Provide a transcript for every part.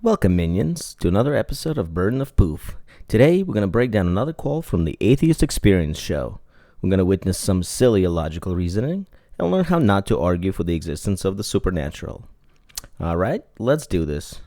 Welcome, minions, to another episode of Burden of POOF. Today, we're going to break down another call from the Atheist Experience show. We're going to witness some silly illogical reasoning and learn how not to argue for the existence of the supernatural. Alright, let's do this.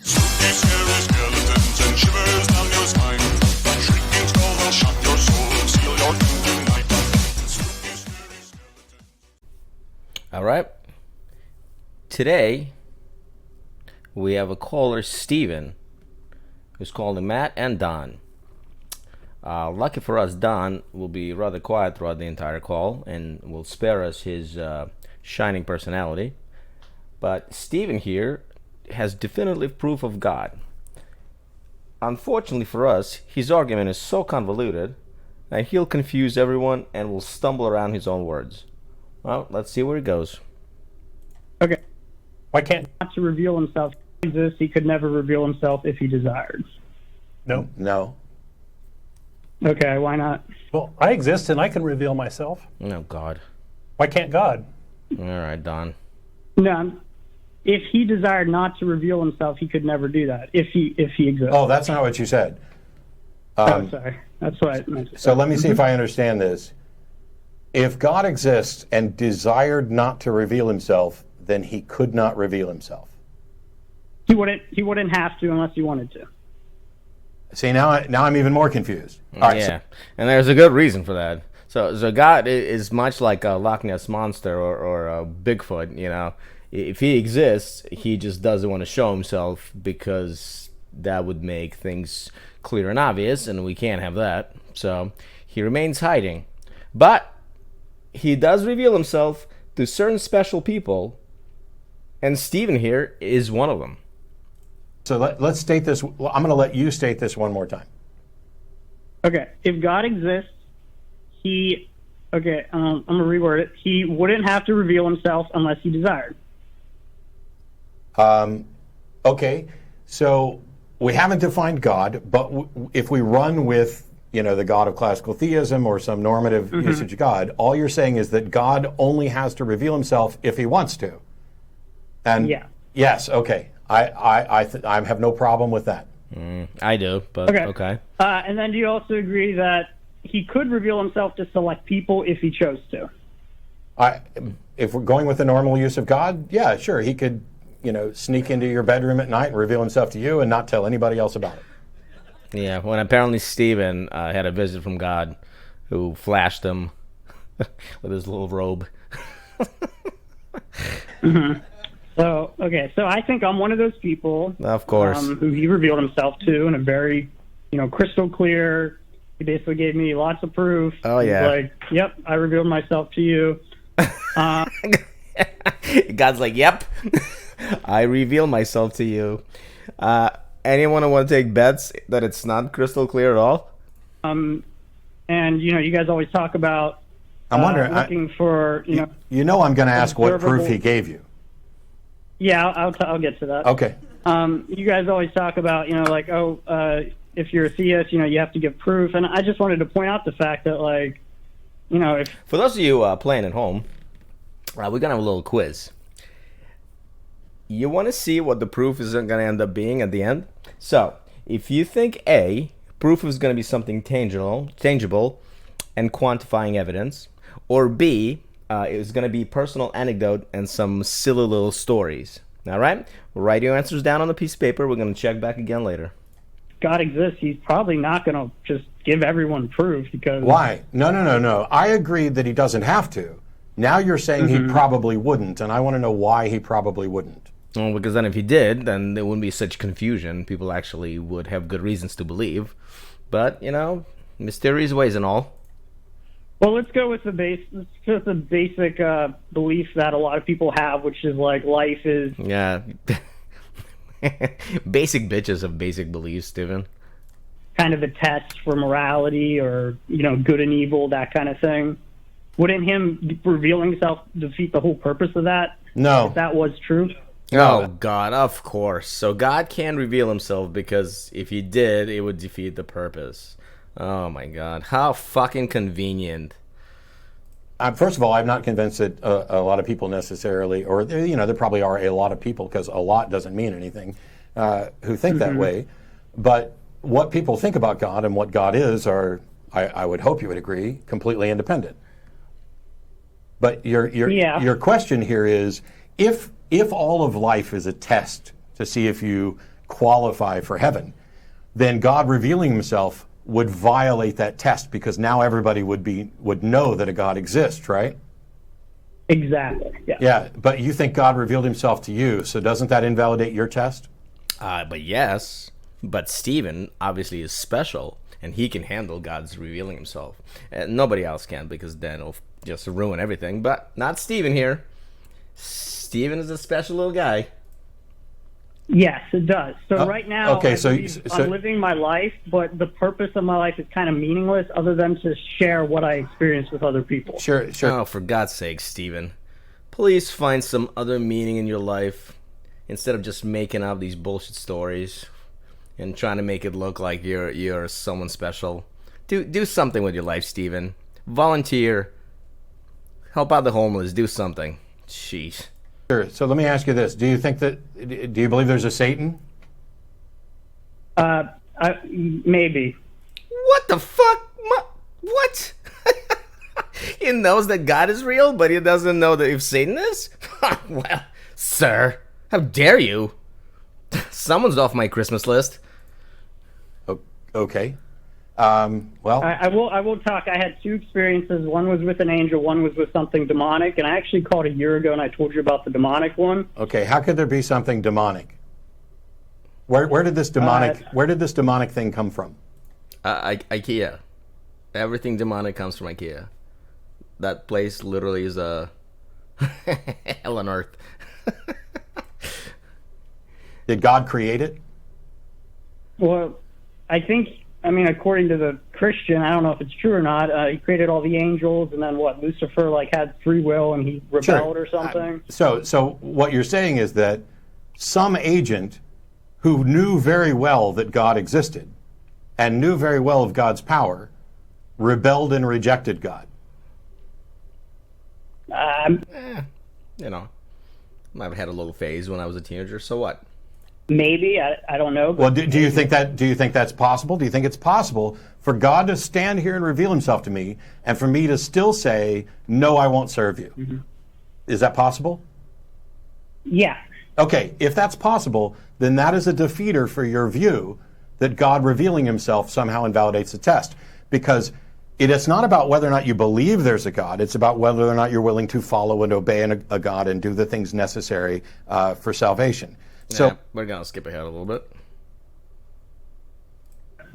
Spooky, scary skeletons and shivers down your spine. Shrieking skulls will shock your soul and seal your doom tonight. Spooky, scary skeletons. Alright, today we have a caller, Steven, who's calling Matt and Don. Lucky for us, Don will be rather quiet throughout the entire call and will spare us his shining personality. But Steven here has definitive proof of God. Unfortunately for us, his argument is so convoluted that he'll confuse everyone and will stumble around his own words. Well, let's see where it goes. Okay. Why can't not to reveal himself exist? He could never reveal himself if he desired. No. Okay, why not? Well, I exist and I can reveal myself. Oh, God. Why can't God? All right, Don. No. If he desired not to reveal himself, he could never do that. If he exists. Oh, that's not what you said. Sorry. That's what I meant to say. So let me see if I understand this. If God exists and desired not to reveal himself, then he could not reveal himself. He wouldn't have to unless he wanted to. See, now I'm even more confused. All right, Yeah, and there's a good reason for that. So God is much like a Loch Ness Monster or a Bigfoot, you know. If he exists, he just doesn't want to show himself because that would make things clear and obvious, and we can't have that. So he remains hiding. But he does reveal himself to certain special people, and Stephen here is one of them. So let's state this. Well, I'm going to let you state this one more time. Okay. If God exists, I'm going to reword it. He wouldn't have to reveal himself unless he desired. Okay, so we haven't defined God, but if we run with, the God of classical theism or some normative usage of God, all you're saying is that God only has to reveal himself if he wants to. And Yeah. Yes, okay. I have no problem with that. I do, but okay. And then do you also agree that he could reveal himself to select people if he chose to? If we're going with the normal use of God, yeah, sure. He could, sneak into your bedroom at night and reveal himself to you and not tell anybody else about it. Yeah, when apparently Stephen had a visit from God who flashed him with his little robe. So I think I'm one of those people. Of course. Who he revealed himself to in a very, crystal clear. He basically gave me lots of proof. Oh, yeah. He's like, yep, I revealed myself to you. God's like, yep, I reveal myself to you. Anyone want to take bets that it's not crystal clear at all? And, you guys always talk about I'm wondering, looking for, I'm going to ask what proof observable- he gave you. Yeah, I'll get to that. Okay. You guys always talk about, if you're a theist, you have to give proof. And I just wanted to point out the fact that, if... For those of you playing at home, we're going to have a little quiz. You want to see what the proof is going to end up being at the end? So, if you think A, proof is going to be something tangible and quantifying evidence, or B, it's going to be personal anecdote and some silly little stories. All right? Write your answers down on a piece of paper. We're going to check back again later. God exists, he's probably not going to just give everyone proof because... Why? No. I agreed that he doesn't have to. Now you're saying he probably wouldn't, and I want to know why he probably wouldn't. Well, because then if he did, then there wouldn't be such confusion. People actually would have good reasons to believe. But, mysterious ways and all. Well, let's go with the basic belief that a lot of people have, which is life is... Yeah. Basic bitches have basic beliefs, Steven. kind of a test for morality or, good and evil, that kind of thing. Wouldn't him revealing himself defeat the whole purpose of that? No. If that was true? Oh, God, of course. So God can reveal himself because if he did, it would defeat the purpose. Oh, my God. How fucking convenient. First of all, I'm not convinced that a lot of people necessarily, or there probably are a lot of people, because a lot doesn't mean anything, who think that way. But what people think about God and what God is are, I would hope you would agree, completely independent. But your question here is, if all of life is a test to see if you qualify for heaven, then God revealing himself would violate that test, because now everybody would know that a God exists, right? Exactly. Yeah. Yeah, but you think God revealed himself to you, so doesn't that invalidate your test? But yes, but Stephen obviously is special, and he can handle God's revealing himself. Nobody else can, because then it'll just ruin everything. But not Stephen here. Stephen is a special little guy. Yes, it does. So right now, okay, I'm living my life, but the purpose of my life is kind of meaningless, other than to share what I experience with other people. Sure. Oh, for God's sake, Stephen. Please find some other meaning in your life instead of just making up these bullshit stories and trying to make it look like you're someone special. Do something with your life, Stephen. Volunteer. Help out the homeless. Do something. Jeez. Sure. So let me ask you this: do you believe there's a Satan? Maybe. What the fuck? What? He knows that God is real, but he doesn't know that if Satan is? Well, sir, how dare you? Someone's off my Christmas list. Okay. Well, I will talk. I had two experiences. One was with an angel. One was with something demonic. And I actually called a year ago, and I told you about the demonic one. okay. How could there be something demonic? Where did this demonic thing come from? IKEA. Everything demonic comes from IKEA. That place literally is a hell on earth. Did God create it? Well, according to the Christian, I don't know if it's true or not. He created all the angels, and then Lucifer had free will and he rebelled or something. So what you're saying is that some agent who knew very well that God existed and knew very well of God's power rebelled and rejected God. Might have had a little phase when I was a teenager. So what? Maybe I don't know. Well, do you think that's possible? Do you think it's possible for God to stand here and reveal himself to me, and for me to still say, no, I won't serve you? Mm-hmm. Is that possible? Yeah. Okay, if that's possible, then that is a defeater for your view that God revealing himself somehow invalidates the test. Because it's not about whether or not you believe there's a God. It's about whether or not you're willing to follow and obey a God and do the things necessary for salvation. So we're going to skip ahead a little bit.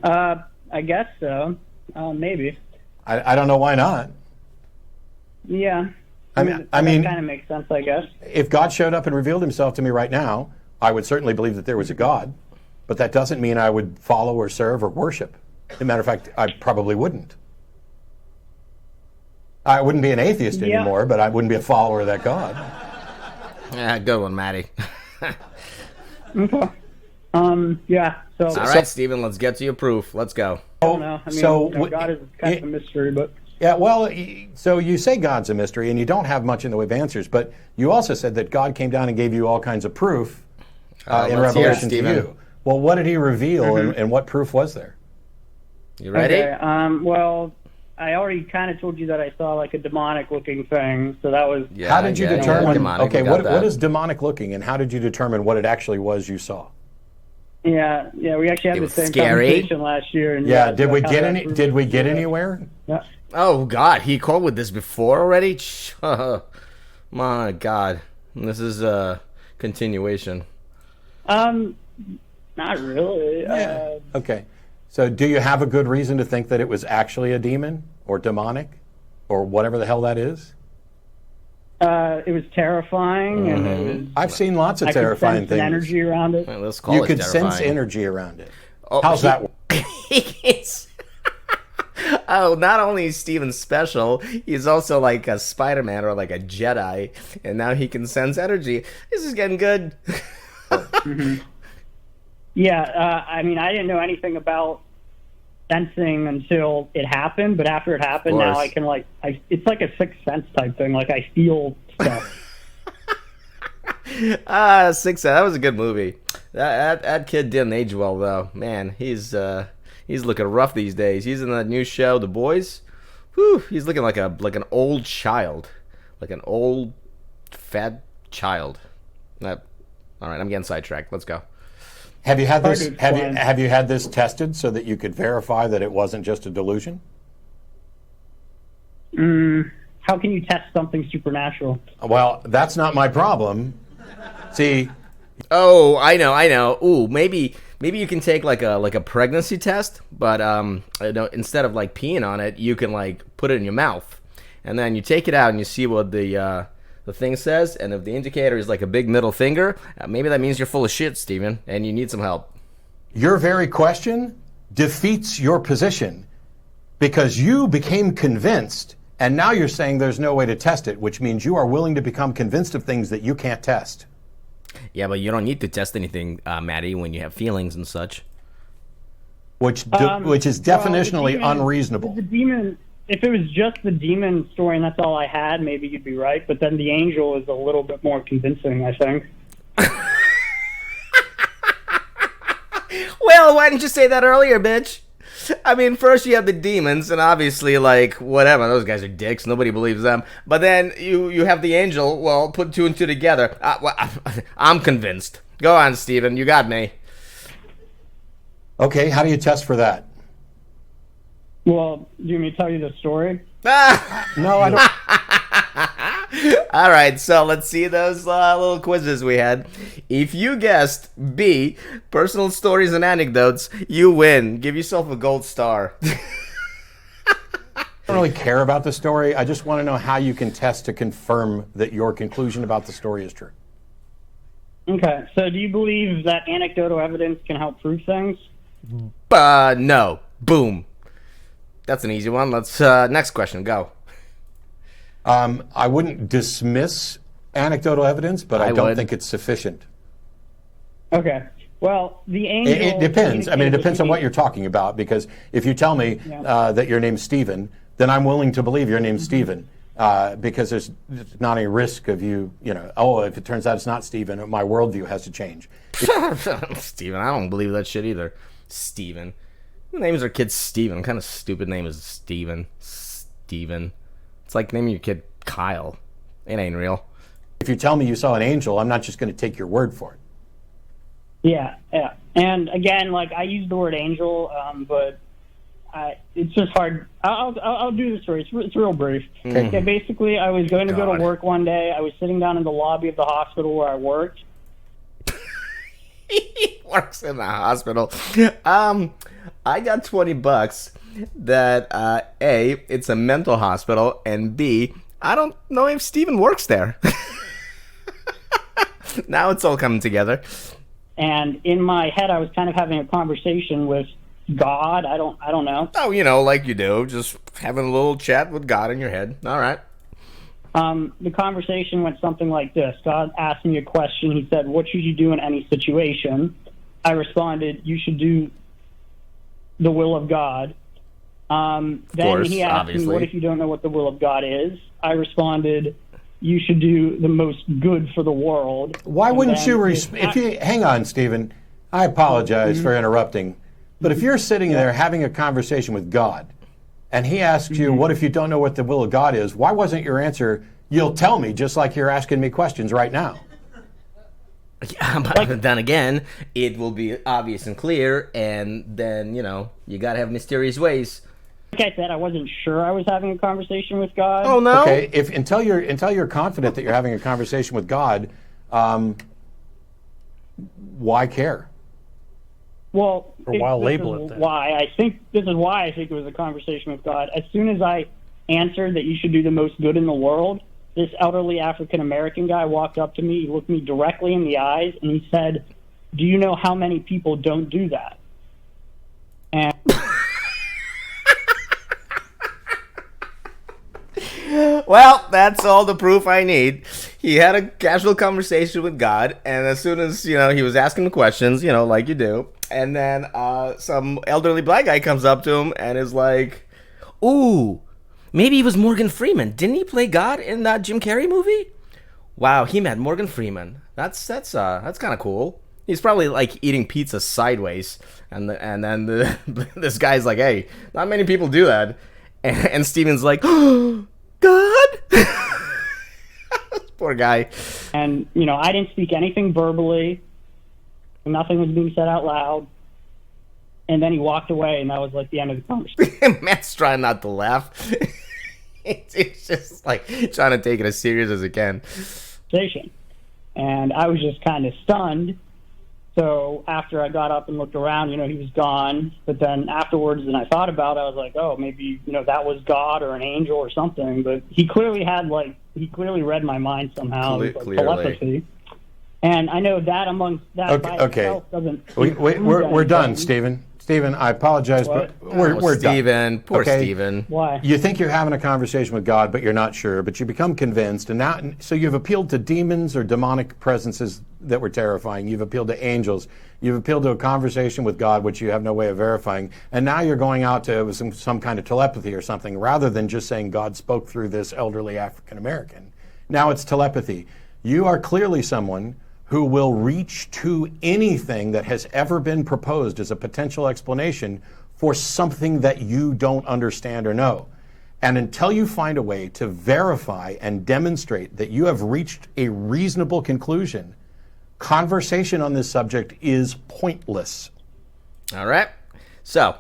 I guess so. Maybe. I don't know why not. Yeah. I mean, that kind of makes sense, I guess. If God showed up and revealed himself to me right now, I would certainly believe that there was a God, but that doesn't mean I would follow or serve or worship. As a matter of fact, I probably wouldn't. I wouldn't be an atheist anymore, but I wouldn't be a follower of that God. Yeah, good one, Matty. Okay. Yeah. So. All right, Stephen, let's get to your proof. Let's go. I don't know. God is kind of a mystery, but. Yeah, well, so you say God's a mystery, and you don't have much in the way of answers, but you also said that God came down and gave you all kinds of proof in Revelation to you. Well, what did he reveal, and what proof was there? You ready? Okay. Well, I already kind of told you that I saw a demonic-looking thing, so that was... Yeah, how did you determine... demonic, okay, what is demonic-looking, and how did you determine what it actually was you saw? Yeah, we actually had the same conversation last year. And did we get anywhere? Yeah. Oh, God, he called with this before already? My God. This is a continuation. Not really. Yeah. Okay. So do you have a good reason to think that it was actually a demon or demonic or whatever the hell that is? It was terrifying. And it was, I've seen lots of terrifying things. Energy around it. Well, let's call you it could terrifying. sense energy around it. Oh, how's that work? Oh, not only is Steven special, he's also like a Spider-Man or like a Jedi, and now he can sense energy. This is getting good. Yeah, I didn't know anything about sensing until it happened, but after it happened, now I can it's like a sixth sense type thing. I feel stuff. Six. That was a good movie. That kid didn't age well though. Man, he's looking rough these days. He's in that new show, The Boys. Whew, he's looking like an old child, like an old fat child. All right, I'm getting sidetracked. Let's go. Have you had this? Hard to Have you explain. have you had this tested so that you could verify that it wasn't just a delusion? How can you test something supernatural? Well, that's not my problem. See, Oh, I know. Ooh, maybe you can take like a pregnancy test, but instead of like peeing on it, you can like put it in your mouth, and then you take it out and you see what the thing says, and if the indicator is like a big middle finger, maybe that means you're full of shit, Steven, and you need some help. your very question defeats your position because you became convinced, and now you're saying there's no way to test it, which means you are willing to become convinced of things that you can't test. Yeah, but you don't need to test anything, Maddie, when you have feelings and such. Which is definitionally well, unreasonable. The demon. If it was just the demon story and that's all I had, maybe you'd be right. But then the angel is a little bit more convincing, I think. Well, why didn't you say that earlier, bitch? I mean, first you have the demons, and obviously, like, whatever, those guys are dicks, nobody believes them. But then you have the angel, well, put two and two together. I'm convinced. Go on, Steven, you got me. Okay, how do you test for that? Well, do you want me to tell you the story? No, I don't. All right, so let's see those little quizzes we had. If you guessed B, personal stories and anecdotes, you win. Give yourself a gold star. I don't really care about the story. I just want to know how you can test to confirm that your conclusion about the story is true. Okay, so do you believe that anecdotal evidence can help prove things? No. Boom. That's an easy one. Let's next question. Go. I wouldn't dismiss anecdotal evidence, but I I don't would. think it's sufficient. Okay. Well, the angel. It depends. I mean, it communicated depends with on what me. you're talking about, because if you tell me that your name's Stephen, then I'm willing to believe your name's Stephen, because there's not any risk of you, if it turns out it's not Stephen, my worldview has to change. Steven, I don't believe that shit either. Steven. Who names their kid Steven? What kind of stupid name is Steven? Steven. It's like naming your kid Kyle. It ain't real. If you tell me you saw an angel, I'm not just going to take your word for it. Yeah. And again, like I use the word angel, but it's just hard. I'll do the story. It's real brief. Okay. Yeah, basically, I was going to go God. to work one day. I was sitting down in the lobby of the hospital where I worked. He works in the hospital. I got $20 that A, it's a mental hospital, and B, I don't know if Steven works there. Now it's all coming together. And in my head, I was kind of having a conversation with God. I don't know. Oh, like you do, just having a little chat with God in your head. All right. The conversation went something like this. God asked me a question. He said, "What should you do in any situation?" I responded, "You should do the will of God." Then course, he asked obviously. me, "What if you don't know what the will of God is?" I responded, "You should do the most good for the world." Why And wouldn't then you, it- hang on, Stephen, I apologize for interrupting, but if you're sitting there having a conversation with God, and he asks you, what if you don't know what the will of God is, why wasn't your answer, you'll tell me, just like you're asking me questions right now? Yeah, but then again, it will be obvious and clear, and then, you gotta have mysterious ways. Like I said, I wasn't sure I was having a conversation with God. Oh, no? Okay, until you're confident that you're having a conversation with God, why care? Well, Or why this label is it then? why I think it was a conversation with God. As soon as I answered that you should do the most good in the world, this elderly African American guy walked up to me, he looked me directly in the eyes, and he said, "Do you know how many people don't do that?" And Well, that's all the proof I need. He had a casual conversation with God, and as soon as, he was asking the questions, like you do, and then some elderly black guy comes up to him and is like, ooh, maybe he was Morgan Freeman. Didn't he play God in that Jim Carrey movie? Wow, he met Morgan Freeman. That's kind of cool. He's probably like eating pizza sideways, and then this guy's like, "Hey, not many people do that," and Steven's like, "Oh, God." Poor guy. And, I didn't speak anything verbally. Nothing was being said out loud. And then he walked away, and that was like the end of the conversation. Matt's trying not to laugh. It's just like trying to take it as serious as it can. And I was just kind of stunned. So after I got up and looked around, he was gone. But then afterwards, and I thought about it, I was like, oh, maybe, that was God or an angel or something. But he clearly read my mind somehow. Clearly. Telepathy. And I know that amongst that by itself doesn't... We're done, Stephen. Stephen, I apologize, What? but we're done. Poor Okay? Stephen. Why? You think you're having a conversation with God, but you're not sure. But you become convinced, and now, so you've appealed to demons or demonic presences that were terrifying. You've appealed to angels. You've appealed to a conversation with God, which you have no way of verifying. And now you're going out to some kind of telepathy or something, rather than just saying God spoke through this elderly African American. Now it's telepathy. You are clearly someone who will reach to anything that has ever been proposed as a potential explanation for something that you don't understand or know. And until you find a way to verify and demonstrate that you have reached a reasonable conclusion, conversation on this subject is pointless. All right. So,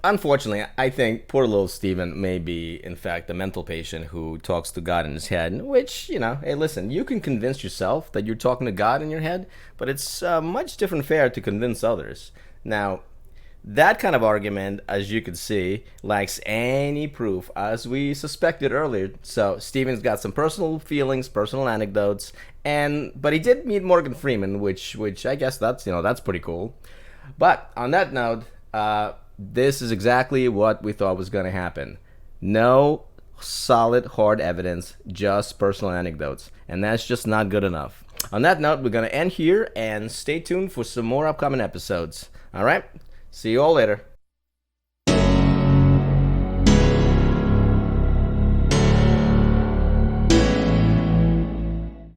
unfortunately, I think poor little Stephen may be, in fact, a mental patient who talks to God in his head, which, hey, listen, you can convince yourself that you're talking to God in your head, but it's much different fare to convince others. Now, that kind of argument, as you can see, lacks any proof, as we suspected earlier. So, Stephen's got some personal feelings, personal anecdotes, but he did meet Morgan Freeman, which I guess that's pretty cool. But on that note, this is exactly what we thought was going to happen. No solid, hard evidence, just personal anecdotes. And that's just not good enough. On that note, we're going to end here and stay tuned for some more upcoming episodes. All right? See you all later.